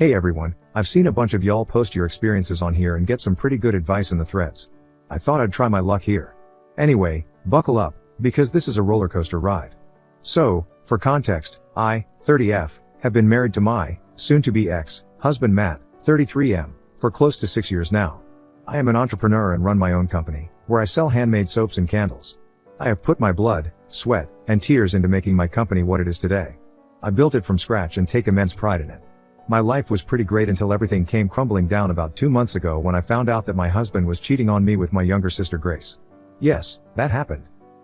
Hey everyone, I've seen a bunch of y'all post your experiences on here and get some pretty good advice in the threads. I thought I'd try my luck here. Anyway, buckle up, because this is a roller coaster ride. So, for context, I, 30F, have been married to my, soon-to-be ex-husband Matt, 33M, for close to 6 years now. I am an entrepreneur and run my own company, where I sell handmade soaps and candles. I have put my blood, sweat, and tears into making my company what it is today. I built it from scratch and take immense pride in it. My life was pretty great until everything came crumbling down about 2 months ago when I found out that my husband was cheating on me with my younger sister Grace. Yes, that happened.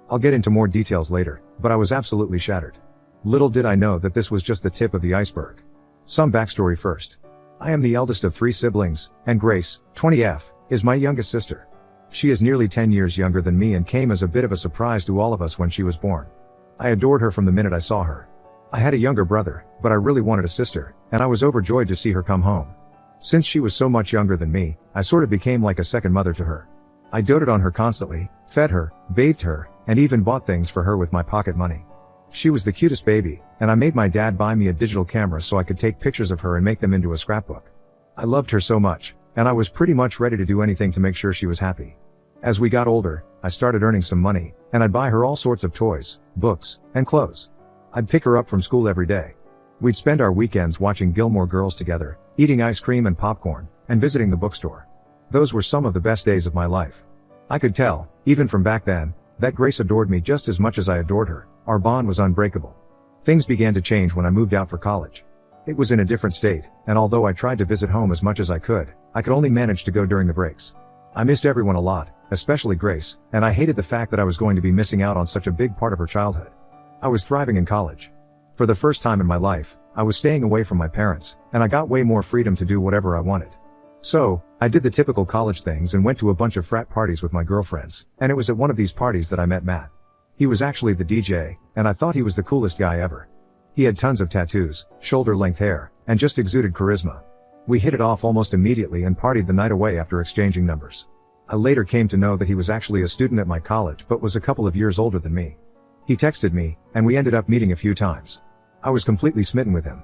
I'll get into more details later, but I was absolutely shattered. Little did I know that this was just the tip of the iceberg. Some backstory first. I am the eldest of 3 siblings, and Grace, 20F, is my youngest sister. She is nearly 10 years younger than me and came as a bit of a surprise to all of us when she was born. I adored her from the minute I saw her. I had a younger brother, but I really wanted a sister, and I was overjoyed to see her come home. Since she was so much younger than me, I sort of became like a second mother to her. I doted on her constantly, fed her, bathed her, and even bought things for her with my pocket money. She was the cutest baby, and I made my dad buy me a digital camera so I could take pictures of her and make them into a scrapbook. I loved her so much, and I was pretty much ready to do anything to make sure she was happy. As we got older, I started earning some money, and I'd buy her all sorts of toys, books, and clothes. I'd pick her up from school every day. We'd spend our weekends watching Gilmore Girls together, eating ice cream and popcorn, and visiting the bookstore. Those were some of the best days of my life. I could tell, even from back then, that Grace adored me just as much as I adored her. Our bond was unbreakable. Things began to change when I moved out for college. It was in a different state, and although I tried to visit home as much as I could only manage to go during the breaks. I missed everyone a lot, especially Grace, and I hated the fact that I was going to be missing out on such a big part of her childhood. I was thriving in college. For the first time in my life, I was staying away from my parents, and I got way more freedom to do whatever I wanted. So, I did the typical college things and went to a bunch of frat parties with my girlfriends, and it was at one of these parties that I met Matt. He was actually the DJ, and I thought he was the coolest guy ever. He had tons of tattoos, shoulder-length hair, and just exuded charisma. We hit it off almost immediately and partied the night away after exchanging numbers. I later came to know that he was actually a student at my college but was a couple of years older than me. He texted me, and we ended up meeting a few times. I was completely smitten with him.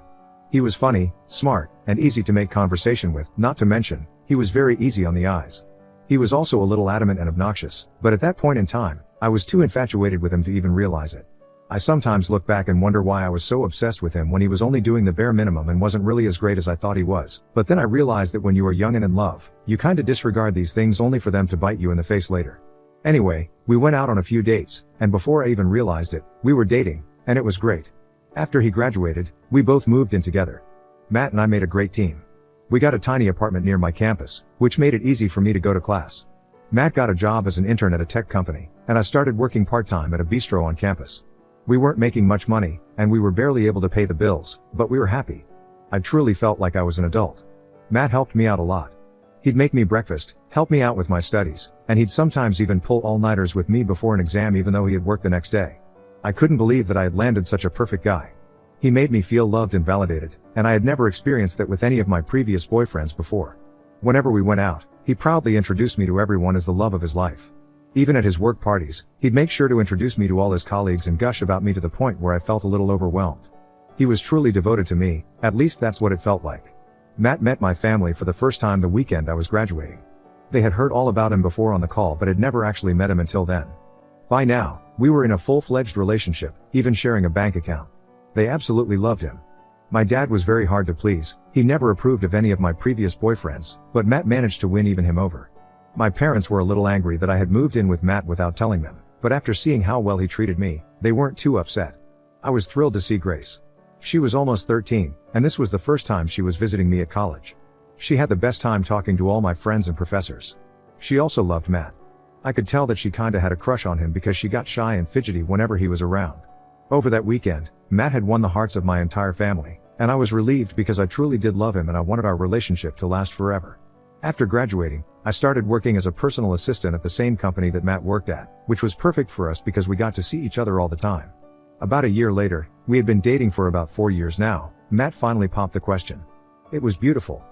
He was funny, smart, and easy to make conversation with, not to mention, he was very easy on the eyes. He was also a little adamant and obnoxious, but at that point in time, I was too infatuated with him to even realize it. I sometimes look back and wonder why I was so obsessed with him when he was only doing the bare minimum and wasn't really as great as I thought he was. But then I realized that when you are young and in love, you kinda disregard these things only for them to bite you in the face later. Anyway, we went out on a few dates, and before I even realized it, we were dating, and it was great. After he graduated, we both moved in together. Matt and I made a great team. We got a tiny apartment near my campus, which made it easy for me to go to class. Matt got a job as an intern at a tech company, and I started working part-time at a bistro on campus. We weren't making much money, and we were barely able to pay the bills, but we were happy. I truly felt like I was an adult. Matt helped me out a lot. He'd make me breakfast, help me out with my studies, and he'd sometimes even pull all-nighters with me before an exam even though he had work the next day. I couldn't believe that I had landed such a perfect guy. He made me feel loved and validated, and I had never experienced that with any of my previous boyfriends before. Whenever we went out, he proudly introduced me to everyone as the love of his life. Even at his work parties, he'd make sure to introduce me to all his colleagues and gush about me to the point where I felt a little overwhelmed. He was truly devoted to me, at least that's what it felt like. Matt met my family for the first time the weekend I was graduating. They had heard all about him before on the call but had never actually met him until then. By now, we were in a full-fledged relationship, even sharing a bank account. They absolutely loved him. My dad was very hard to please, he never approved of any of my previous boyfriends, but Matt managed to win even him over. My parents were a little angry that I had moved in with Matt without telling them, but after seeing how well he treated me, they weren't too upset. I was thrilled to see Grace. She was almost 13, and this was the first time she was visiting me at college. She had the best time talking to all my friends and professors. She also loved Matt. I could tell that she kinda had a crush on him because she got shy and fidgety whenever he was around. Over that weekend, Matt had won the hearts of my entire family, and I was relieved because I truly did love him and I wanted our relationship to last forever. After graduating, I started working as a personal assistant at the same company that Matt worked at, which was perfect for us because we got to see each other all the time. About a year later, we had been dating for about 4 years now, Matt finally popped the question. It was beautiful.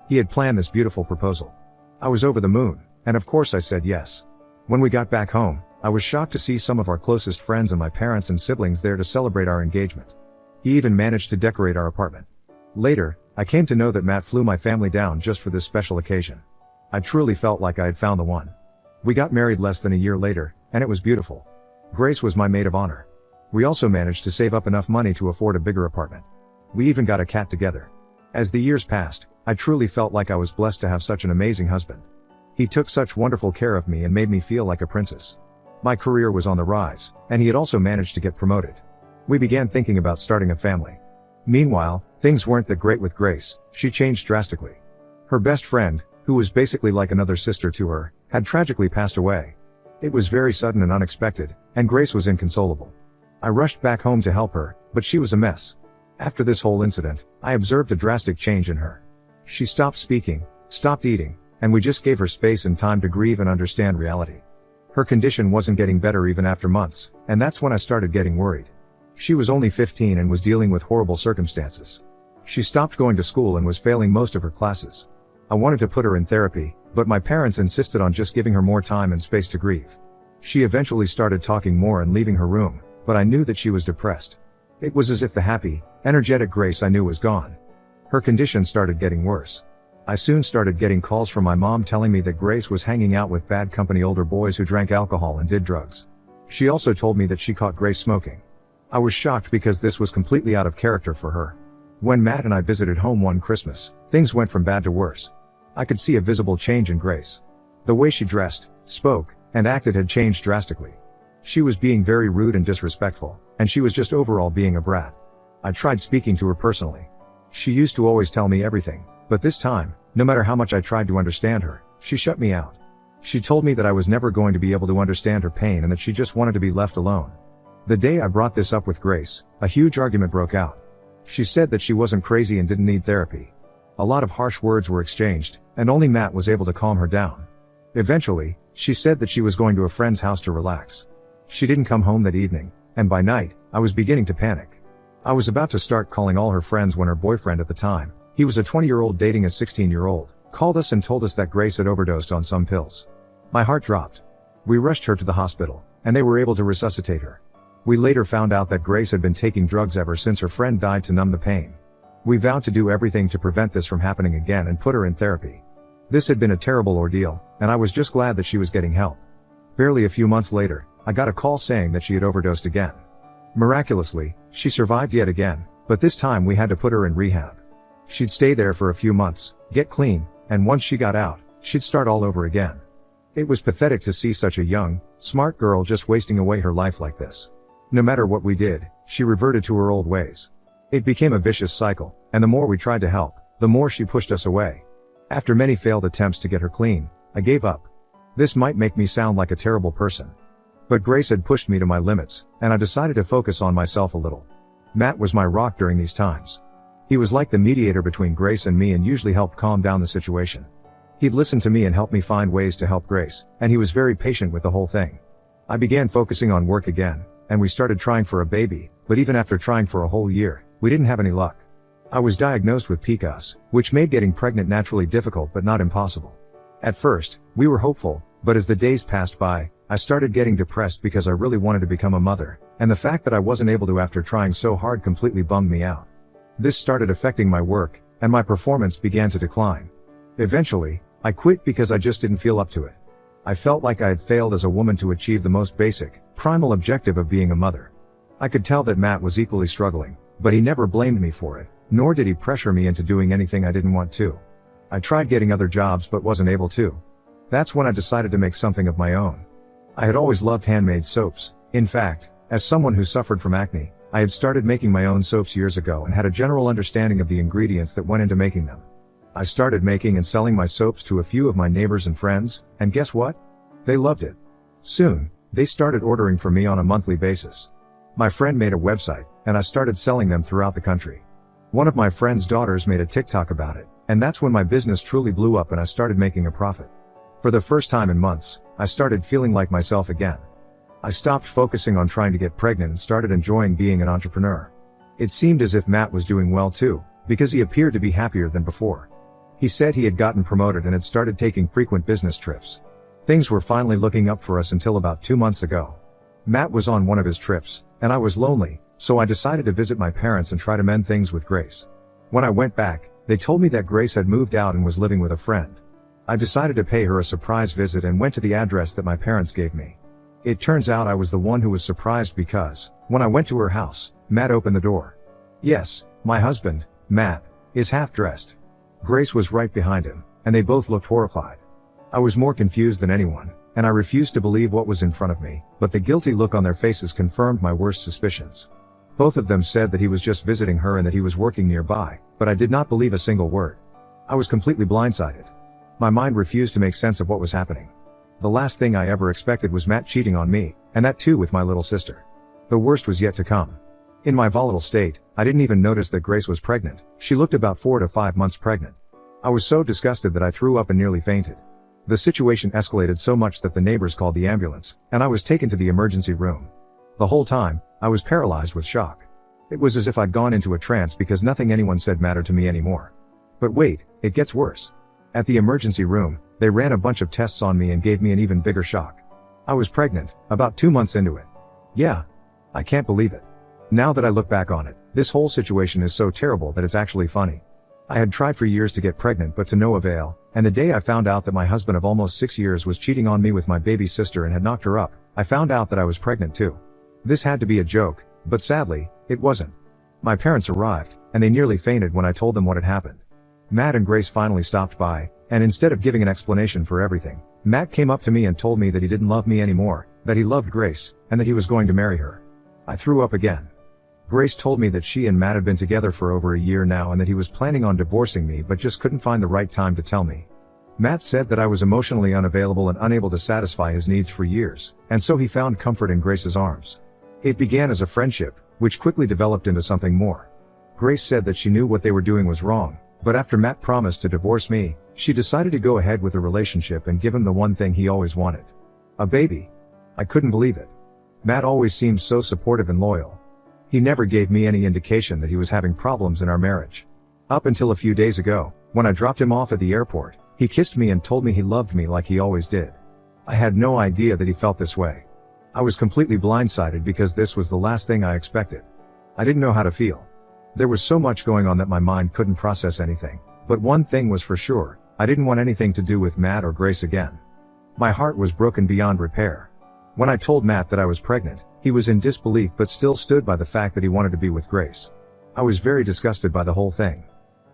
He had planned this beautiful proposal. I was over the moon, and of course I said yes. When we got back home, I was shocked to see some of our closest friends and my parents and siblings there to celebrate our engagement. He even managed to decorate our apartment. Later, I came to know that Matt flew my family down just for this special occasion. I truly felt like I had found the one. We got married less than a year later, and it was beautiful. Grace was my maid of honor. We also managed to save up enough money to afford a bigger apartment. We even got a cat together. As the years passed, I truly felt like I was blessed to have such an amazing husband. He took such wonderful care of me and made me feel like a princess. My career was on the rise, and he had also managed to get promoted. We began thinking about starting a family. Meanwhile, things weren't that great with Grace. She changed drastically. Her best friend, who was basically like another sister to her, had tragically passed away. It was very sudden and unexpected, and Grace was inconsolable. I rushed back home to help her, but she was a mess. After this whole incident, I observed a drastic change in her. She stopped speaking, stopped eating, and we just gave her space and time to grieve and understand reality. Her condition wasn't getting better even after months, and that's when I started getting worried. She was only 15 and was dealing with horrible circumstances. She stopped going to school and was failing most of her classes. I wanted to put her in therapy, but my parents insisted on just giving her more time and space to grieve. She eventually started talking more and leaving her room, but I knew that she was depressed. It was as if the happy, energetic Grace I knew was gone. Her condition started getting worse. I soon started getting calls from my mom telling me that Grace was hanging out with bad company older boys who drank alcohol and did drugs. She also told me that she caught Grace smoking. I was shocked because this was completely out of character for her. When Matt and I visited home one Christmas, things went from bad to worse. I could see a visible change in Grace. The way she dressed, spoke, and acted had changed drastically. She was being very rude and disrespectful, and she was just overall being a brat. I tried speaking to her personally. She used to always tell me everything, but this time, no matter how much I tried to understand her, she shut me out. She told me that I was never going to be able to understand her pain and that she just wanted to be left alone. The day I brought this up with Grace, a huge argument broke out. She said that she wasn't crazy and didn't need therapy. A lot of harsh words were exchanged, and only Matt was able to calm her down. Eventually, she said that she was going to a friend's house to relax. She didn't come home that evening, and by night, I was beginning to panic. I was about to start calling all her friends when her boyfriend at the time, he was a 20-year-old dating a 16-year-old, called us and told us that Grace had overdosed on some pills. My heart dropped. We rushed her to the hospital, and they were able to resuscitate her. We later found out that Grace had been taking drugs ever since her friend died to numb the pain. We vowed to do everything to prevent this from happening again and put her in therapy. This had been a terrible ordeal, and I was just glad that she was getting help. Barely a few months later, I got a call saying that she had overdosed again. Miraculously, she survived yet again, but this time we had to put her in rehab. She'd stay there for a few months, get clean, and once she got out, she'd start all over again. It was pathetic to see such a young, smart girl just wasting away her life like this. No matter what we did, she reverted to her old ways. It became a vicious cycle, and the more we tried to help, the more she pushed us away. After many failed attempts to get her clean, I gave up. This might make me sound like a terrible person. But Grace had pushed me to my limits, and I decided to focus on myself a little. Matt was my rock during these times. He was like the mediator between Grace and me and usually helped calm down the situation. He'd listen to me and help me find ways to help Grace, and he was very patient with the whole thing. I began focusing on work again, and we started trying for a baby, but even after trying for a whole year, we didn't have any luck. I was diagnosed with PCOS, which made getting pregnant naturally difficult but not impossible. At first, we were hopeful, but as the days passed by, I started getting depressed because I really wanted to become a mother, and the fact that I wasn't able to after trying so hard completely bummed me out. This started affecting my work, and my performance began to decline. Eventually, I quit because I just didn't feel up to it. I felt like I had failed as a woman to achieve the most basic, primal objective of being a mother. I could tell that Matt was equally struggling, but he never blamed me for it, nor did he pressure me into doing anything I didn't want to. I tried getting other jobs but wasn't able to. That's when I decided to make something of my own. I had always loved handmade soaps. In fact, as someone who suffered from acne, I had started making my own soaps years ago and had a general understanding of the ingredients that went into making them. I started making and selling my soaps to a few of my neighbors and friends, and guess what? They loved it. Soon, they started ordering from me on a monthly basis. My friend made a website, and I started selling them throughout the country. One of my friend's daughters made a TikTok about it, and that's when my business truly blew up and I started making a profit. For the first time in months, I started feeling like myself again. I stopped focusing on trying to get pregnant and started enjoying being an entrepreneur. It seemed as if Matt was doing well too, because he appeared to be happier than before. He said he had gotten promoted and had started taking frequent business trips. Things were finally looking up for us until about 2 months ago. Matt was on one of his trips, and I was lonely, so I decided to visit my parents and try to mend things with Grace. When I went back, they told me that Grace had moved out and was living with a friend. I decided to pay her a surprise visit and went to the address that my parents gave me. It turns out I was the one who was surprised because, when I went to her house, Matt opened the door. Yes, my husband, Matt, is half dressed. Grace was right behind him, and they both looked horrified. I was more confused than anyone, and I refused to believe what was in front of me, but the guilty look on their faces confirmed my worst suspicions. Both of them said that he was just visiting her and that he was working nearby, but I did not believe a single word. I was completely blindsided. My mind refused to make sense of what was happening. The last thing I ever expected was Matt cheating on me, and that too with my little sister. The worst was yet to come. In my volatile state, I didn't even notice that Grace was pregnant. She looked about 4 to 5 months pregnant. I was so disgusted that I threw up and nearly fainted. The situation escalated so much that the neighbors called the ambulance, and I was taken to the emergency room. The whole time, I was paralyzed with shock. It was as if I'd gone into a trance because nothing anyone said mattered to me anymore. But wait, it gets worse. At the emergency room, they ran a bunch of tests on me and gave me an even bigger shock. I was pregnant, about 2 months into it. Yeah. I can't believe it. Now that I look back on it, this whole situation is so terrible that it's actually funny. I had tried for years to get pregnant but to no avail, and the day I found out that my husband of almost 6 years was cheating on me with my baby sister and had knocked her up, I found out that I was pregnant too. This had to be a joke, but sadly, it wasn't. My parents arrived, and they nearly fainted when I told them what had happened. Matt and Grace finally stopped by, and instead of giving an explanation for everything, Matt came up to me and told me that he didn't love me anymore, that he loved Grace, and that he was going to marry her. I threw up again. Grace told me that she and Matt had been together for over a year now and that he was planning on divorcing me but just couldn't find the right time to tell me. Matt said that I was emotionally unavailable and unable to satisfy his needs for years, and so he found comfort in Grace's arms. It began as a friendship, which quickly developed into something more. Grace said that she knew what they were doing was wrong, but after Matt promised to divorce me, she decided to go ahead with the relationship and give him the one thing he always wanted. A baby. I couldn't believe it. Matt always seemed so supportive and loyal. He never gave me any indication that he was having problems in our marriage. Up until a few days ago, when I dropped him off at the airport, he kissed me and told me he loved me like he always did. I had no idea that he felt this way. I was completely blindsided because this was the last thing I expected. I didn't know how to feel. There was so much going on that my mind couldn't process anything, but one thing was for sure, I didn't want anything to do with Matt or Grace again. My heart was broken beyond repair. When I told Matt that I was pregnant, he was in disbelief but still stood by the fact that he wanted to be with Grace. I was very disgusted by the whole thing.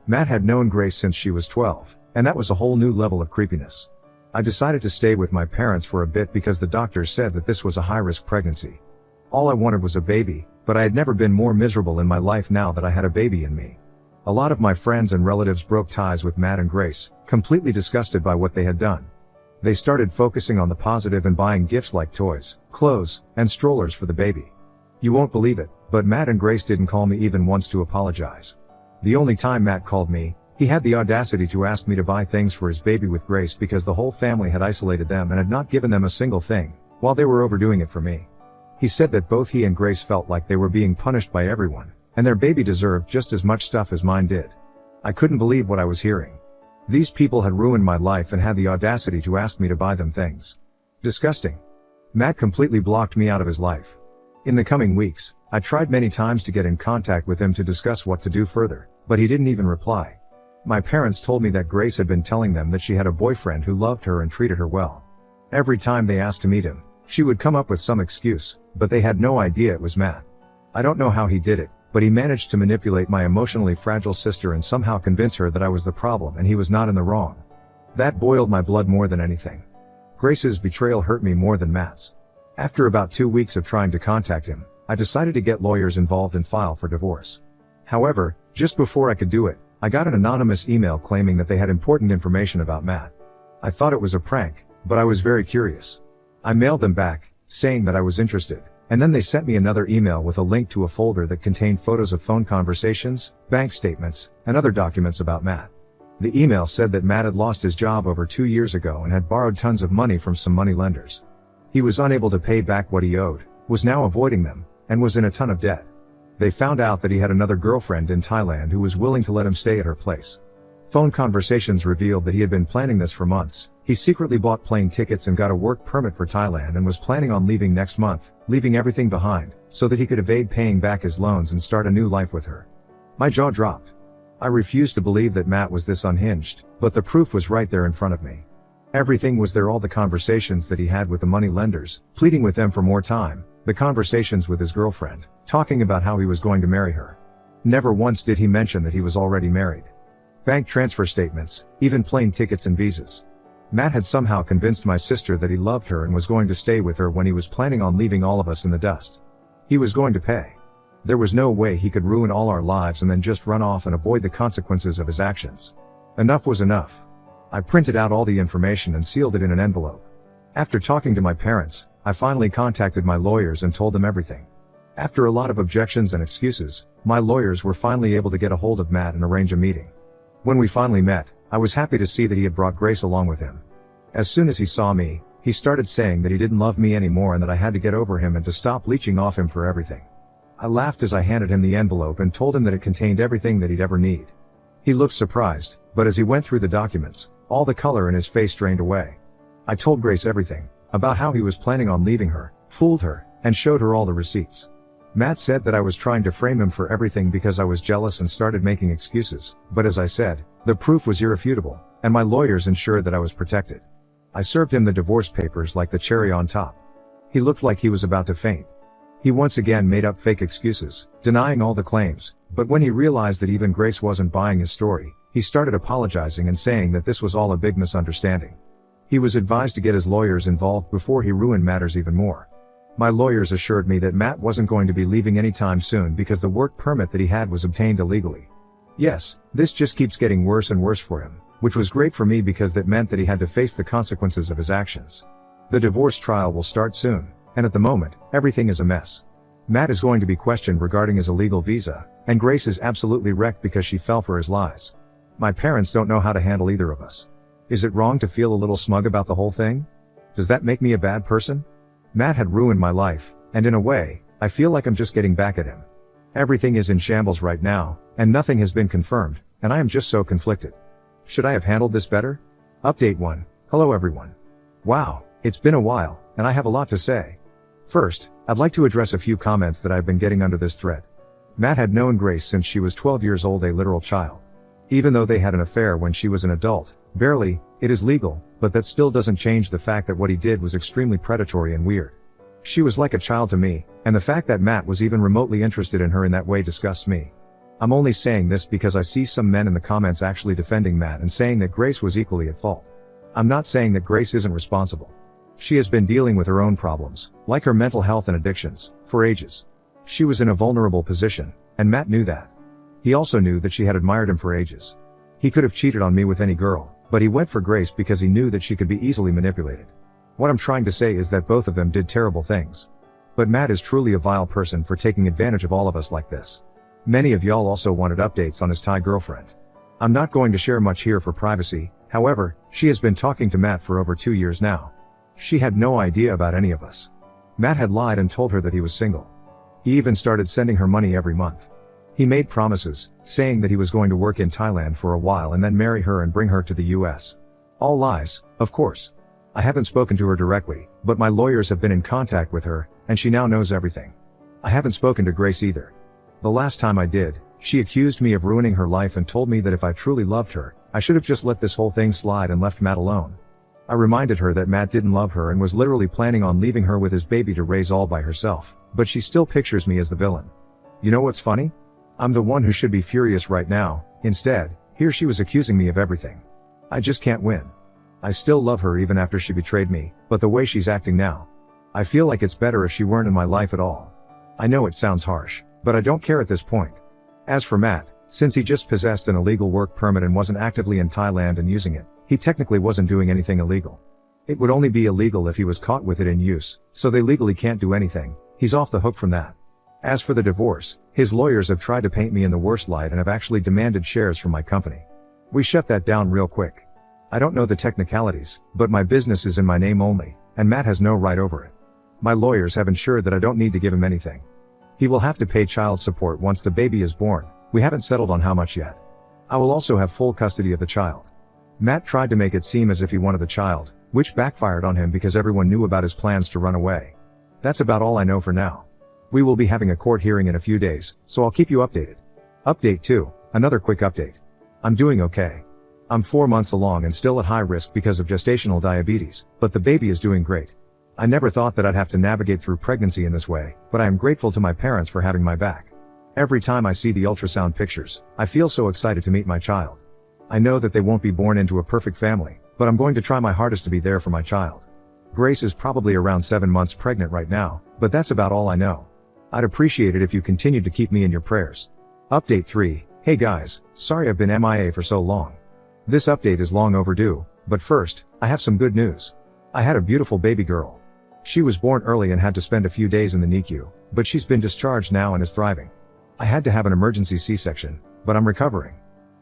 Matt had known Grace since she was 12, and that was a whole new level of creepiness. I decided to stay with my parents for a bit because the doctors said that this was a high-risk pregnancy. All I wanted was a baby, but I had never been more miserable in my life now that I had a baby in me. A lot of my friends and relatives broke ties with Matt and Grace, completely disgusted by what they had done. They started focusing on the positive and buying gifts like toys, clothes, and strollers for the baby. You won't believe it, but Matt and Grace didn't call me even once to apologize. The only time Matt called me, he had the audacity to ask me to buy things for his baby with Grace because the whole family had isolated them and had not given them a single thing, while they were overdoing it for me. He said that both he and Grace felt like they were being punished by everyone, and their baby deserved just as much stuff as mine did. I couldn't believe what I was hearing. These people had ruined my life and had the audacity to ask me to buy them things. Disgusting. Matt completely blocked me out of his life. In the coming weeks, I tried many times to get in contact with him to discuss what to do further, but he didn't even reply. My parents told me that Grace had been telling them that she had a boyfriend who loved her and treated her well. Every time they asked to meet him, she would come up with some excuse, but they had no idea it was Matt. I don't know how he did it, but he managed to manipulate my emotionally fragile sister and somehow convince her that I was the problem and he was not in the wrong. That boiled my blood more than anything. Grace's betrayal hurt me more than Matt's. After about 2 weeks of trying to contact him, I decided to get lawyers involved and file for divorce. However, just before I could do it, I got an anonymous email claiming that they had important information about Matt. I thought it was a prank, but I was very curious. I mailed them back, saying that I was interested, and then they sent me another email with a link to a folder that contained photos of phone conversations, bank statements, and other documents about Matt. The email said that Matt had lost his job over 2 years ago and had borrowed tons of money from some money lenders. He was unable to pay back what he owed, was now avoiding them, and was in a ton of debt. They found out that he had another girlfriend in Thailand who was willing to let him stay at her place. Phone conversations revealed that he had been planning this for months. He secretly bought plane tickets and got a work permit for Thailand and was planning on leaving next month, leaving everything behind, so that he could evade paying back his loans and start a new life with her. My jaw dropped. I refused to believe that Matt was this unhinged, but the proof was right there in front of me. Everything was there, all the conversations that he had with the money lenders, pleading with them for more time, the conversations with his girlfriend, talking about how he was going to marry her. Never once did he mention that he was already married. Bank transfer statements, even plane tickets and visas. Matt had somehow convinced my sister that he loved her and was going to stay with her when he was planning on leaving all of us in the dust. He was going to pay. There was no way he could ruin all our lives and then just run off and avoid the consequences of his actions. Enough was enough. I printed out all the information and sealed it in an envelope. After talking to my parents, I finally contacted my lawyers and told them everything. After a lot of objections and excuses, my lawyers were finally able to get a hold of Matt and arrange a meeting. When we finally met, I was happy to see that he had brought Grace along with him. As soon as he saw me, he started saying that he didn't love me anymore and that I had to get over him and to stop leeching off him for everything. I laughed as I handed him the envelope and told him that it contained everything that he'd ever need. He looked surprised, but as he went through the documents, all the color in his face drained away. I told Grace everything, about how he was planning on leaving her, fooled her, and showed her all the receipts. Matt said that I was trying to frame him for everything because I was jealous and started making excuses, but as I said, the proof was irrefutable, and my lawyers ensured that I was protected. I served him the divorce papers like the cherry on top. He looked like he was about to faint. He once again made up fake excuses, denying all the claims, but when he realized that even Grace wasn't buying his story, he started apologizing and saying that this was all a big misunderstanding. He was advised to get his lawyers involved before he ruined matters even more. My lawyers assured me that Matt wasn't going to be leaving anytime soon because the work permit that he had was obtained illegally. Yes, this just keeps getting worse and worse for him, which was great for me because that meant that he had to face the consequences of his actions. The divorce trial will start soon, and at the moment, everything is a mess. Matt is going to be questioned regarding his illegal visa, and Grace is absolutely wrecked because she fell for his lies. My parents don't know how to handle either of us. Is it wrong to feel a little smug about the whole thing? Does that make me a bad person? Matt had ruined my life, and in a way, I feel like I'm just getting back at him. Everything is in shambles right now, and nothing has been confirmed, and I am just so conflicted. Should I have handled this better? Update 1. Hello everyone. Wow, it's been a while, and I have a lot to say. First, I'd like to address a few comments that I've been getting under this thread. Matt had known Grace since she was 12 years old, a literal child. Even though they had an affair when she was an adult, barely, it is legal, but that still doesn't change the fact that what he did was extremely predatory and weird. She was like a child to me, and the fact that Matt was even remotely interested in her in that way disgusts me. I'm only saying this because I see some men in the comments actually defending Matt and saying that Grace was equally at fault. I'm not saying that Grace isn't responsible. She has been dealing with her own problems, like her mental health and addictions, for ages. She was in a vulnerable position, and Matt knew that. He also knew that she had admired him for ages. He could have cheated on me with any girl, but he went for Grace because he knew that she could be easily manipulated. What I'm trying to say is that both of them did terrible things. But Matt is truly a vile person for taking advantage of all of us like this. Many of y'all also wanted updates on his Thai girlfriend. I'm not going to share much here for privacy, however, she has been talking to Matt for over 2 years now. She had no idea about any of us. Matt had lied and told her that he was single. He even started sending her money every month. He made promises, saying that he was going to work in Thailand for a while and then marry her and bring her to the US. All lies, of course. I haven't spoken to her directly, but my lawyers have been in contact with her, and she now knows everything. I haven't spoken to Grace either. The last time I did, she accused me of ruining her life and told me that if I truly loved her, I should have just let this whole thing slide and left Matt alone. I reminded her that Matt didn't love her and was literally planning on leaving her with his baby to raise all by herself, but she still pictures me as the villain. You know what's funny? I'm the one who should be furious right now. Instead, here she was accusing me of everything. I just can't win. I still love her even after she betrayed me, but the way she's acting now. I feel like it's better if she weren't in my life at all. I know it sounds harsh, but I don't care at this point. As for Matt, since he just possessed an illegal work permit and wasn't actively in Thailand and using it, he technically wasn't doing anything illegal. It would only be illegal if he was caught with it in use, so they legally can't do anything. He's off the hook from that. As for the divorce, his lawyers have tried to paint me in the worst light and have actually demanded shares from my company. We shut that down real quick. I don't know the technicalities, but my business is in my name only, and Matt has no right over it. My lawyers have ensured that I don't need to give him anything. He will have to pay child support once the baby is born. We haven't settled on how much yet. I will also have full custody of the child. Matt tried to make it seem as if he wanted the child, which backfired on him because everyone knew about his plans to run away. That's about all I know for now. We will be having a court hearing in a few days, so I'll keep you updated. Update 2. Another quick update. I'm doing okay. I'm 4 months along and still at high risk because of gestational diabetes, but the baby is doing great. I never thought that I'd have to navigate through pregnancy in this way, but I am grateful to my parents for having my back. Every time I see the ultrasound pictures, I feel so excited to meet my child. I know that they won't be born into a perfect family, but I'm going to try my hardest to be there for my child. Grace is probably around 7 months pregnant right now, but that's about all I know. I'd appreciate it if you continued to keep me in your prayers. Update 3. Hey guys, sorry I've been MIA for so long. This update is long overdue, but first, I have some good news. I had a beautiful baby girl. She was born early and had to spend a few days in the NICU, but she's been discharged now and is thriving. I had to have an emergency C-section, but I'm recovering.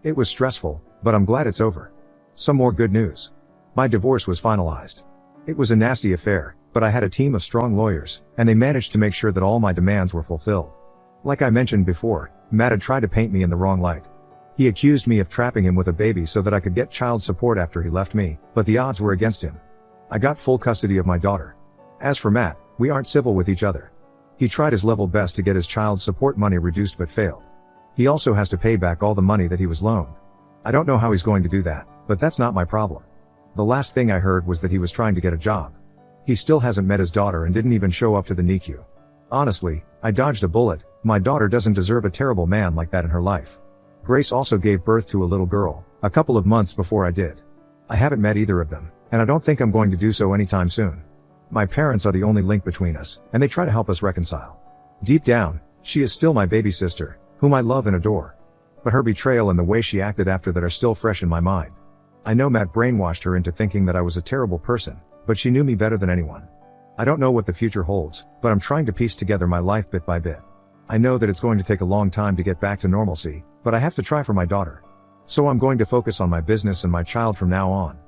It was stressful, but I'm glad it's over. Some more good news. My divorce was finalized. It was a nasty affair, but I had a team of strong lawyers, and they managed to make sure that all my demands were fulfilled. Like I mentioned before, Matt had tried to paint me in the wrong light. He accused me of trapping him with a baby so that I could get child support after he left me, but the odds were against him. I got full custody of my daughter. As for Matt, we aren't civil with each other. He tried his level best to get his child support money reduced but failed. He also has to pay back all the money that he was loaned. I don't know how he's going to do that, but that's not my problem. The last thing I heard was that he was trying to get a job. He still hasn't met his daughter and didn't even show up to the NICU. Honestly, I dodged a bullet. My daughter doesn't deserve a terrible man like that in her life. Grace also gave birth to a little girl, a couple of months before I did. I haven't met either of them, and I don't think I'm going to do so anytime soon. My parents are the only link between us, and they try to help us reconcile. Deep down, she is still my baby sister, whom I love and adore. But her betrayal and the way she acted after that are still fresh in my mind. I know Matt brainwashed her into thinking that I was a terrible person, but she knew me better than anyone. I don't know what the future holds, but I'm trying to piece together my life bit by bit. I know that it's going to take a long time to get back to normalcy, but I have to try for my daughter. So I'm going to focus on my business and my child from now on.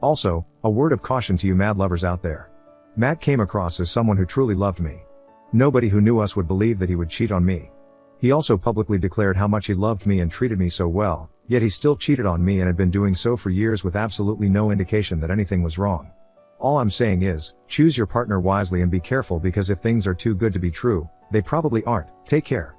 Also, a word of caution to you mad lovers out there. Matt came across as someone who truly loved me. Nobody who knew us would believe that he would cheat on me. He also publicly declared how much he loved me and treated me so well, yet he still cheated on me and had been doing so for years with absolutely no indication that anything was wrong. All I'm saying is, choose your partner wisely and be careful because if things are too good to be true, they probably aren't. Take care.